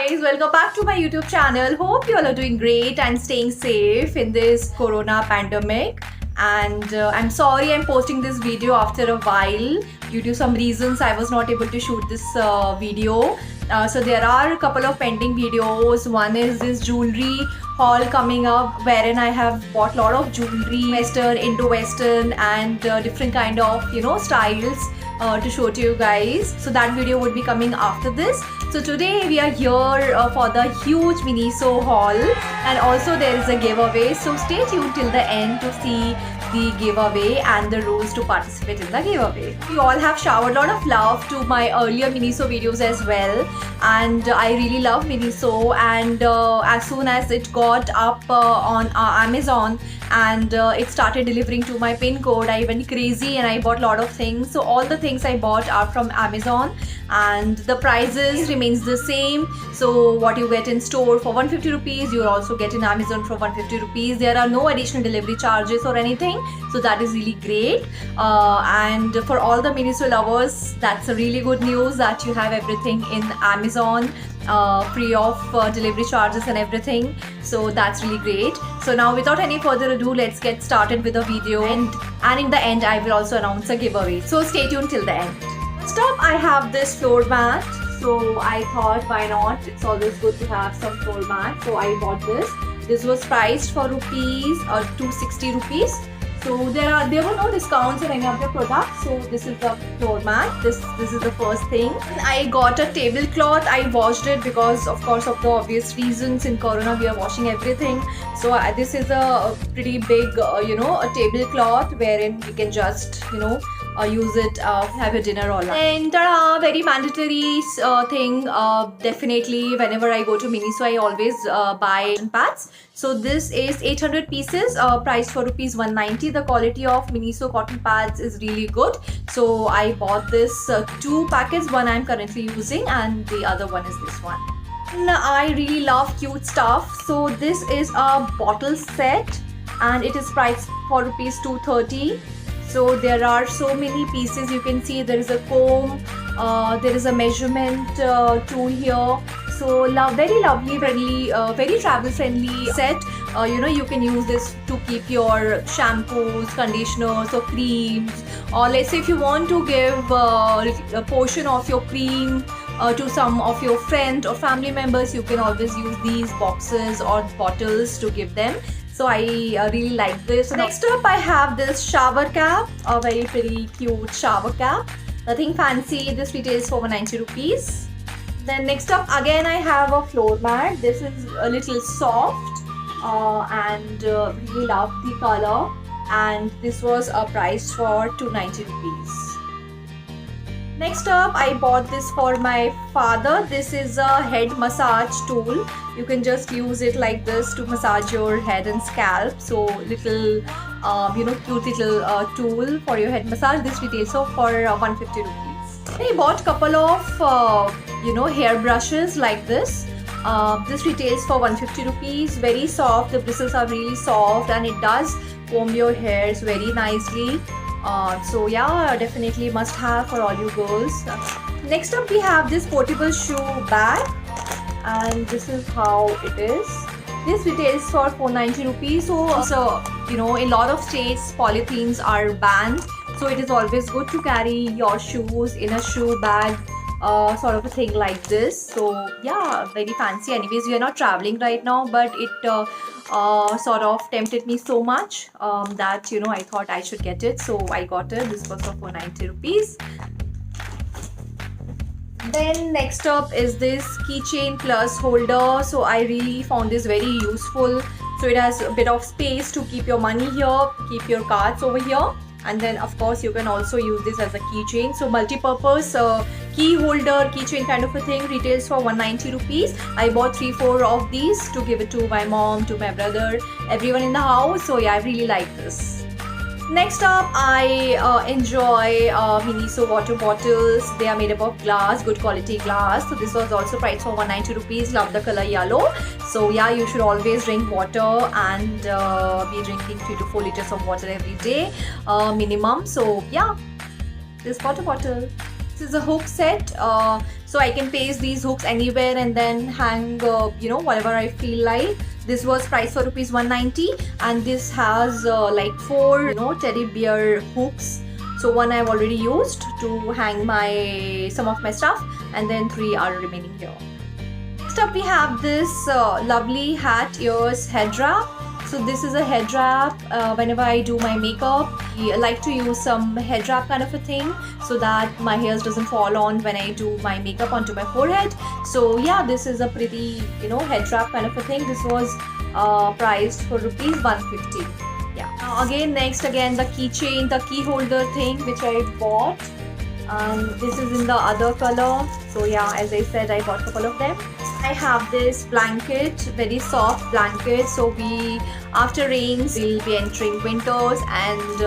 guys, welcome back to my YouTube channel. Hope you all are doing great and staying safe in this corona pandemic. And I'm sorry I'm posting this video after a while. Due to some reasons I was not able to shoot this video. So there are a couple of pending videos. One is this jewelry haul coming up wherein I have bought a lot of jewelry, Western, Indo-Western and different kind of styles to show to you guys. So that video would be coming after this. So today we are here for the huge Miniso haul, and also there is a giveaway. So stay tuned till the end to see the giveaway and the rules to participate in the giveaway. You all have showered a lot of love to my earlier Miniso videos as well, and I really love Miniso. And as soon as it got up on Amazon and it started delivering to my pin code, I went crazy and I bought a lot of things. So all the things I bought are from Amazon and the prices remains the same. So what you get in store for 150 rupees, you will also get in Amazon for 150 rupees. There are no additional delivery charges or anything, so that is really great. And for all the Miniso lovers, that's a really good news that you have everything in Amazon free of delivery charges and everything. So that's really great. So now without any further ado, let's get started with the video, and in the end I will also announce a giveaway. So stay tuned till the end. First up, I have this floor mat. So I thought, why not? It's always good to have some floor mat. So I bought this. This was priced for rupees 260 rupees. So there were no discounts on any of the products. So this is the floor mat. This is the first thing. I got a tablecloth. I washed it because of course of the obvious reasons. In Corona we are washing everything. So this is a pretty big a tablecloth wherein we can just use it, have a dinner all. And very mandatory thing. Definitely whenever I go to Miniso, I always buy pads. So this is 800 pieces, priced for rupees 190. The quality of Miniso cotton pads is really good. So I bought this 2 packets. One I'm currently using and the other one is this one. And I really love cute stuff. So this is a bottle set and it is priced for rupees 230. So there are so many pieces. You can see there is a comb, there is a measurement tool here. So very lovely, very travel friendly set. You can use this to keep your shampoos, conditioners or creams, or let's say if you want to give a portion of your cream to some of your friends or family members, you can always use these boxes or bottles to give them. So I really like this. So next up I have this shower cap, a very pretty cute shower cap. Nothing fancy. This retails for 190 rupees. Then next up again I have a floor mat. This is a little soft and really love the color. And this was priced for 290 rupees. Next up, I bought this for my father. This is a head massage tool. You can just use it like this to massage your head and scalp. So little, cute little tool for your head massage. This retails for 150 rupees. I bought couple of, hair brushes like this. This retails for 150 rupees. Very soft. The bristles are really soft and it does comb your hairs very nicely. So yeah, definitely must have for all you girls. Next up we have this portable shoe bag, and this is how it is. This retails for 490 rupees. So in a lot of states polythenes are banned, so it is always good to carry your shoes in a shoe bag, sort of a thing like this. So yeah, very fancy. Anyways, we are not traveling right now, but it sort of tempted me so much that I thought I should get it, so I got it. This was for 490 rupees. Then next up is this keychain plus holder. So I really found this very useful. So it has a bit of space to keep your money here, keep your cards over here, and then of course you can also use this as a keychain. So multi-purpose key holder, keychain kind of a thing, retails for 190 rupees. I bought 3-4 of these to give it to my mom, to my brother, everyone in the house. So yeah, I really like this. Next up, I enjoy Miniso water bottles. They are made up of glass, good quality glass. So this was also priced for 190 rupees. Love the color yellow. So yeah, you should always drink water and be drinking 3 to 4 liters of water every day minimum. So yeah, this water bottle. This is a hook set, so I can paste these hooks anywhere and then hang whatever I feel like. This was priced for rupees 190, and this has like 4 teddy bear hooks. So one I've already used to hang some of my stuff, and then 3 are remaining here. Next up we have this lovely hat ears head wrap. So this is a head wrap. Whenever I do my makeup, I like to use some head wrap kind of a thing so that my hairs doesn't fall on when I do my makeup onto my forehead. So yeah, this is a pretty head wrap kind of a thing. This was priced for rupees 150. Yeah. Now again the keychain, the key holder thing which I bought. This is in the other color. So yeah, as I said, I bought a couple of them. I have this blanket, very soft blanket. So after rains, we'll be entering winters, and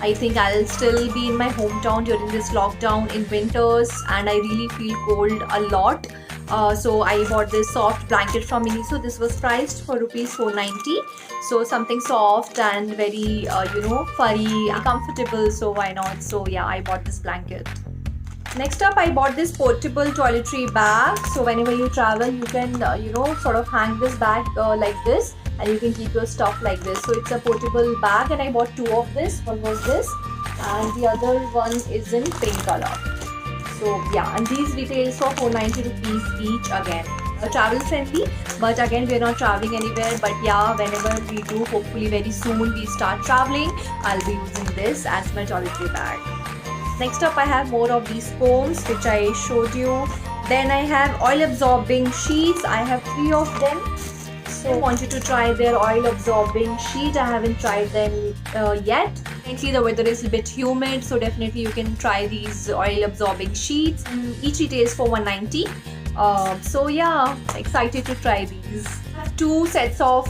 I think I'll still be in my hometown during this lockdown in winters, and I really feel cold a lot. So I bought this soft blanket from Miniso. This was priced for rupees 490. So something soft and very furry, comfortable. So why not? So yeah, I bought this blanket. Next up, I bought this portable toiletry bag. So whenever you travel, you can sort of hang this bag like this, and you can keep your stuff like this. So it's a portable bag, and I bought 2 of this. One was this, and the other one is in pink color. So yeah, and these retails for 490 rupees each again. Travel friendly, but again we are not traveling anywhere. But yeah, whenever we do, hopefully very soon we start traveling, I'll be using this as my toiletry bag. Next up, I have more of these combs which I showed you. Then I have oil absorbing sheets. I have 3 of them. So I wanted to try their oil absorbing sheet. I haven't tried them yet. Currently the weather is a bit humid, so definitely you can try these oil absorbing sheets. Each retails for 190. So yeah, excited to try these. I have 2 sets of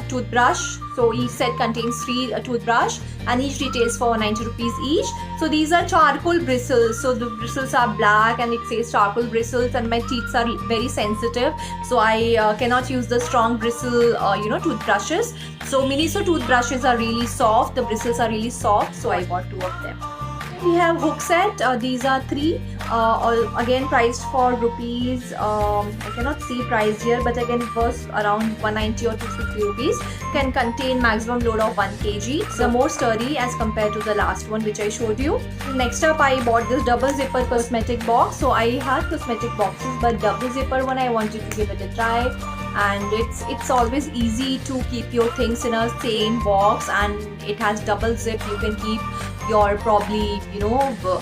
toothbrush. So each set contains 3 toothbrush, and each retails for 90 rupees each. So these are charcoal bristles. So the bristles are black and it says charcoal bristles, and my teeth are very sensitive. So I cannot use the strong bristle toothbrushes. So Miniso toothbrushes are really soft. The bristles are really soft. So I bought 2 of them. We have hook set. These are 3. All again priced for rupees. I cannot see price here, but again it was around 190 or 250 rupees. Can contain maximum load of 1 kg. So more sturdy as compared to the last one which I showed you. Next up, I bought this double zipper cosmetic box. So I had cosmetic boxes, but double zipper one I wanted to give it a try. And it's always easy to keep your things in a same box, and it has double zip. You can keep your probably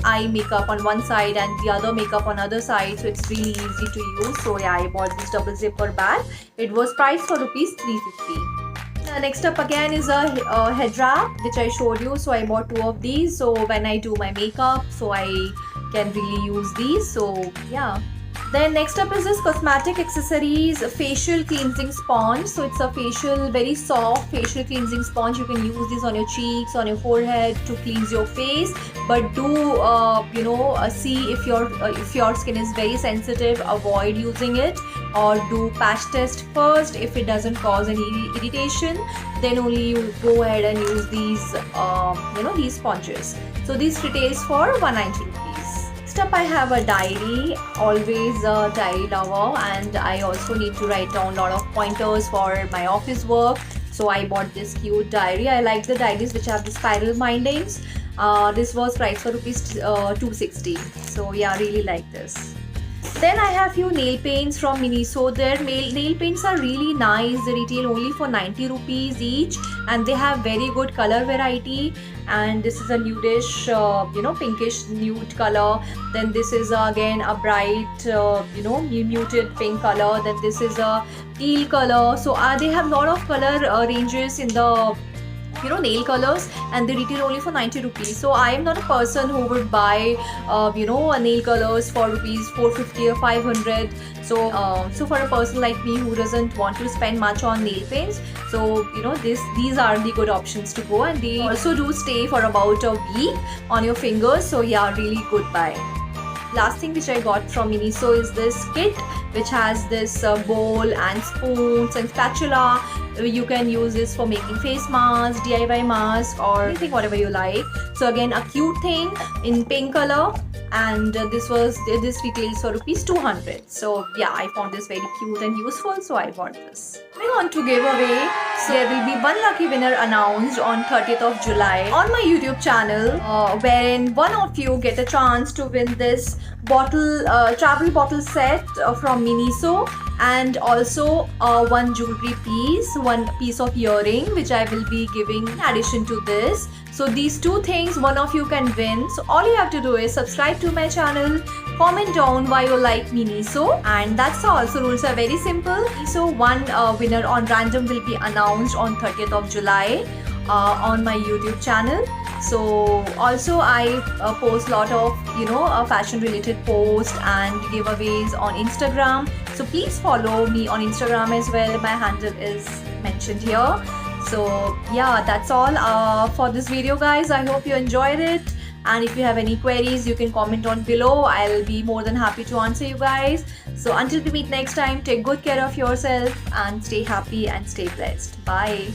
eye makeup on one side and the other makeup on other side, so it's really easy to use. So yeah, I bought this double zipper bag. It was priced for rupees 350. Next up again is a head wrap which I showed you. So I bought 2 of these, so when I do my makeup, so I can really use these. So yeah. Then next up is this cosmetic accessories facial cleansing sponge. So it's a very soft facial cleansing sponge. You can use this on your cheeks, on your forehead to cleanse your face. But do see if your skin is very sensitive, avoid using it, or do patch test first. If it doesn't cause any irritation, then only you go ahead and use these these sponges. So these retails for 190 rupees. Next up, I have a diary. Always a diary lover, and I also need to write down a lot of pointers for my office work. So I bought this cute diary. I like the diaries which have the spiral bindings. This was priced for rupees 260. So yeah, really like this. Then I have few nail paints from Miniso. Their nail paints are really nice. They retail only for 90 rupees each, and they have very good color variety. And this is a nudish, pinkish nude color. Then this is again a bright, muted pink color. Then this is a teal color. So they have lot of color ranges in the nail colors, and they retail only for 90 rupees. So I am not a person who would buy nail colors for rupees 450 or 500. So for a person like me who doesn't want to spend much on nail paints, so these are the good options to go, and they also do stay for about a week on your fingers. So yeah, really good buy. Last thing which I got from Miniso is this kit which has this bowl and spoons and spatula. You can use this for making face masks, DIY mask, or anything whatever you like. So again, a cute thing in pink color, and this retails for rupees 200. So yeah, I found this very cute and useful, so I bought this. Moving on to giveaway, so there will be one lucky winner announced on 30th of July on my YouTube channel, wherein one of you get a chance to win this travel bottle set from Miniso, and also one jewelry piece, one piece of earring, which I will be giving in addition to this. So these two things one of you can win. So all you have to do is subscribe to my channel, comment down why you like Miniso, and that's all. So rules are very simple. So one winner on random will be announced on 30th of July on my YouTube channel. So also I post a lot of fashion related posts and giveaways on Instagram. So please follow me on Instagram as well. My handle is mentioned here. So yeah, that's all for this video, guys. I hope you enjoyed it, and if you have any queries you can comment on below. I'll be more than happy to answer you guys. So until we meet next time, take good care of yourself and stay happy and stay blessed. Bye.